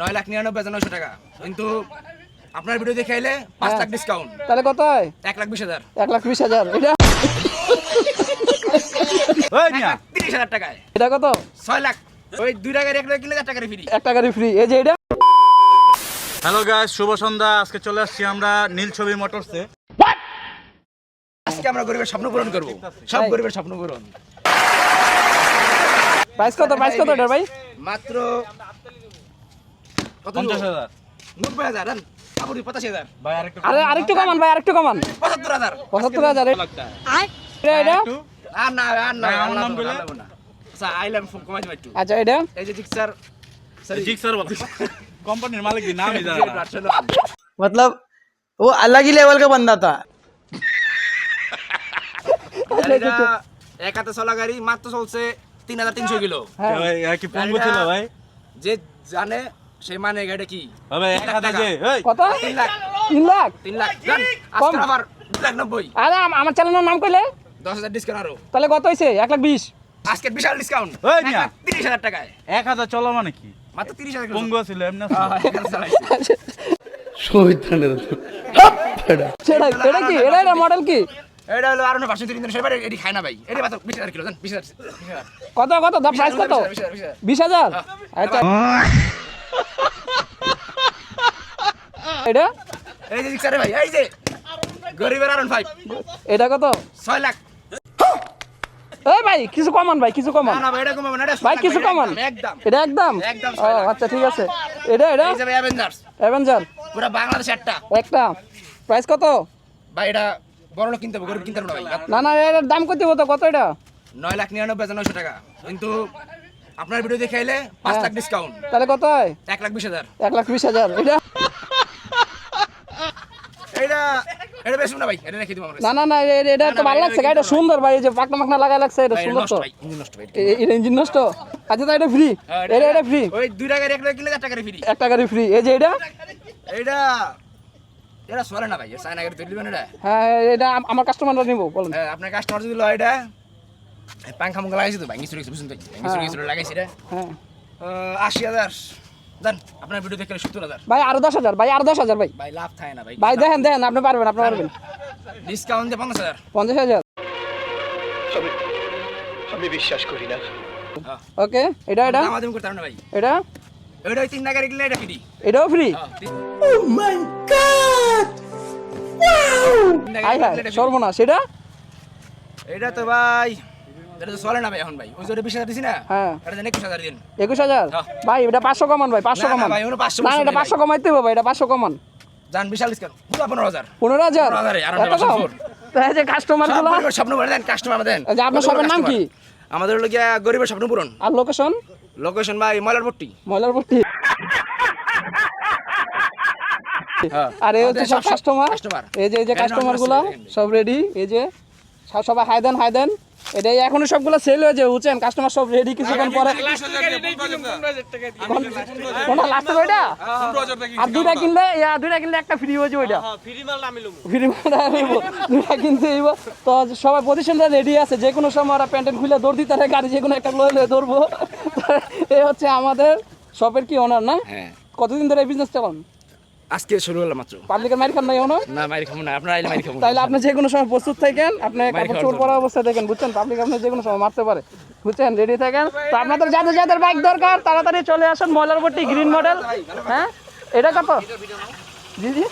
9,99,900 টাকা, কিন্তু আপনার ভিডিও দেখে এলে 5 লাখ ডিসকাউন্ট। তাহলে কত হয়? 1,20,000। 1,20,000। এটা ওই মিয়া 30,000 টাকায়। এটা কত? 6 লাখ। ওই 2 টাকার 1 টাকা কিনলে 4 টাকার ফ্রি। 1 টাকারই ফ্রি। এই যে এটা। হ্যালো গাইস, শুভ সন্ধ্যা। আজকে চলে আসছি আমরা নীল ছবি মোটরসে। আজকে আমরা গরিবের স্বপ্ন পূরণ করব। সব গরিবের স্বপ্ন পূরণ। প্রাইস কত? প্রাইস কত এটার ভাই? মাত্র কত? 50,000। 90,000 দেন। কাপড়ি 85,000। ভাই আরেকটু আরে আরেকটু কমান ভাই, আরেকটু কমান। 75,000। 75,000। এটা আর না ভাই, আমার নাম বলে? আচ্ছা, আইলাম ফোন কমাই দিবা একটু। আচ্ছা এটা এই যে জিক্সার জিক্সার বল। কোম্পানির মালিক কি নামই জানা না। मतलब वो अलग ही लेवल का बंदा था। গাড়িটা এক হাতে চলা গাড়ি, মাত্র চলছে 3,300 কিলো। হ্যাঁ। ভাই এ কি পঙ্গু ছিল ভাই? যে জানে সে মানে গাড়িটা কি। ভাই এক হাতে যে এই কত? 3 লাখ। 3 লাখ। 3 লাখ জান। আজকে আবার 2,90,000। আরে আমার চ্যানেলের নাম কইলে? 10,000 ডিসকাউন্ট আরো। তাহলে কত হইছে? 1,20,000। আজকে বিশাল ডিসকাউন্ট। ওই মিয়া 30,000 টাকায়। এক হাতে চলা মানে কি? মাত্র 30,000 কিলো। পঙ্গু ছিল এমনি হ্যাঁ, এখানে চালাইছে। সেটা এটা কি? এটা মডেল কি? এটা হলো আর 503 সেবার এডি খায় না ভাই। এডি মাত্র 20,000 কিলো জান। 20,000। কত কত? দাম প্রাইস কত? 20,000। আচ্ছা এটা এই যে জিক্সারে ভাই, এই যে গরিবের R15। এটা কত? 6 লাখ। এই ভাই কিছু কমান ভাই, কিছু কমান না না ভাই, এটা কমাবো না, এটা 6 ভাই, লাখ কিছু কমান। একদম। এটা একদম। একদম ও 6 লাখ। আচ্ছা ঠিক আছে। এটা এটা এই যে ভাই অ্যাভেঞ্জার্স, অ্যাভেঞ্জার পুরো বাংলাদেশ একটা। একটা। প্রাইস কত? ভাই এটা বড় লোক কিনতে হবে, গরিব কিনতে হবে না ভাই। না না এটার দাম কত হতো? কত এটা? 9,99,900 টাকা, কিন্তু আপনার ভিডিও দেখে এলে 5 লাখ ডিসকাউন্ট। তাহলে কত হয়? 1,20,000। 1,20,000। এটা এটা এটা বেশ না ভাই, এটা রেখে দিব আমরা। না না না এটা তো ভালো লাগছে, গাড়িটা সুন্দর ভাই। এই যে পাকনা মাকনা লাগা লাগছে, এটা ভাই, সুন্দর নষ্ট তো। ভাই, ইঞ্জিন নষ্ট ভাই। এটা ইঞ্জিন নষ্ট। আচ্ছা তো এটা ফ্রি। এটা এটা ফ্রি। ওই 2 টাকার 1 টাকা কিনলে 4 টাকার ফ্রি। 1 টাকারই ফ্রি। এই যে এটা এটা এটা চলে না ভাই, চায়না গাড়ি তৈরি করবেন এটা। হ্যাঁ এটা আমার কাস্টমাররা নিব বলেন। হ্যাঁ, আপনার কাস্টমার যদি লয় এটা পাংখা মুখা লাগাইছে তো ভাই, কিছু কিছু বুঝুন তো, কিছু লাগাইছে এটা। হ্যাঁ 80,000 জান। আপনার ভিডিও দেখে 70,000। ভাই আরো 10,000 ভাই, আরো 10,000 ভাই। ভাই লাভ থাকে না ভাই। ভাই দেখেন দেখেন, আপনি পারবেন, আপনি পারবেন। ডিসকাউন্ট দিয়ে 50,000। 50,000। আমি বিশ্বাস করি না। ওকে এটা এটা আমাদের করতে পারবেন না ভাই। এটা ওইটা ওই 3 টাকার কিনলে এটা ফ্রি। এটাও ফ্রি। আই হ্যাঁ সর্বনাশ। এটা এটা তো ভাই এটা তো চলে না ভাই এখন ভাই। ওই যে 20,000 দিছি না, হ্যাঁ এটা দেন 21,000 দিন। 21,000। ভাই এটা 500 কমান ভাই, 500 না, না কমান। ভাই, ওগুলো 500 না এটা 500 কমাইতে হবে ভাই, এটা 500 কমান। জান বিশাল ডিসকাউন্ট পুরো 15,000। 15,000। 15,000 আর এত কম? তাই যে কাস্টমার গুলো। স্বপ্ন পূরণ দেন, কাস্টমার দেন। যে আপনার শপের নাম কি? আমাদের হলো গিয়া গরিবের স্বপ্ন পূরণ। আর লোকেশন? লোকেশন ভাই ময়লারপট্টি। ময়লারপট্টি। আর এই হচ্ছে সব কাস্টমার। এই যে কাস্টমার গুলো সব রেডি। এই যে সবাই হাই দেন, হাই দেন। এটাই এখনো সবগুলো সেল হয়ে যায়, বুঝছেন? কাস্টমার সব রেডি, কিছুক্ষণ পরে। কোনটা লাস্টে ওইটা? আর দুইটা কিনলে একটা ফ্রি হয়ে যায় ওইটা। ফ্রি মাল আমিবো। দুইটা কিনতে হইব। তো সবাই পজিশনটা রেডি আছে, যে কোনো সময় ওরা প্যান্টেন খুলে দৌড় দিতে পারে, গাড়ি যে কোনো একটা লয়ে দৌড়বো। এই হচ্ছে আমাদের শপের কি ওনার না? হ্যাঁ। কতদিন ধরে এই বিজনেস চালান? আজকে শুরু হলো মাত্র। পাবলিকের মাইর খান নাই এখনো? না মাইর খাবো না, আপনারা আইলে মাইর খাবো। তাইলে আপনি যে কোনো সময় প্রস্তুত থাকেন, আপনি কাপড় চোপড় পরা অবস্থায় দেখেন, বুঝছেন? পাবলিক আপনি যে কোনো সময় মারতে পারে, বুঝছেন? রেডি থাকেন। তো আপনাদের যাদের যাদের বাইক দরকার তাড়াতাড়ি চলে আসুন ময়লারপট্টি গ্রিন মডেল। হ্যাঁ এটা কত? জি জি।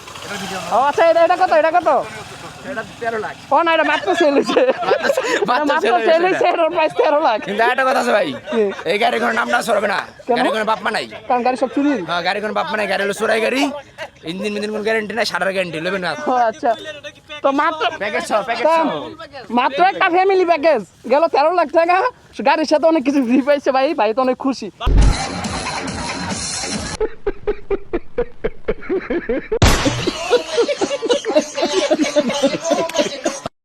ও আচ্ছা এটা কত? এটা কত? এটা 13 লাখ। ও না এটা মাত্র সেল হয়েছে। মাত্র সেল হয়েছে, এটার প্রাইস 13 লাখ। কিন্তু একটা কথা আছে ভাই, এই গাড়ি কোনো নাম না সরবে না। গাড়ি কোনো বাপ মা নাই। কারণ গাড়ি সব চুরি। হ্যাঁ, গাড়ি কোনো বাপ মা নাই। গাড়ি হলো চোরাই গাড়ি। ইঞ্জিন মিঞ্জিন কোনো গ্যারান্টি নাই, সারার গ্যারান্টি নেবেন না। ও আচ্ছা। তো মাত্র প্যাকেজ সহ, প্যাকেজ সহ। মাত্র একটা ফ্যামিলি প্যাকেজ গেল 13 লাখ টাকা। গাড়ির সাথে অনেক কিছু ফ্রি পাইছে ভাই, ভাই তো অনেক খুশি।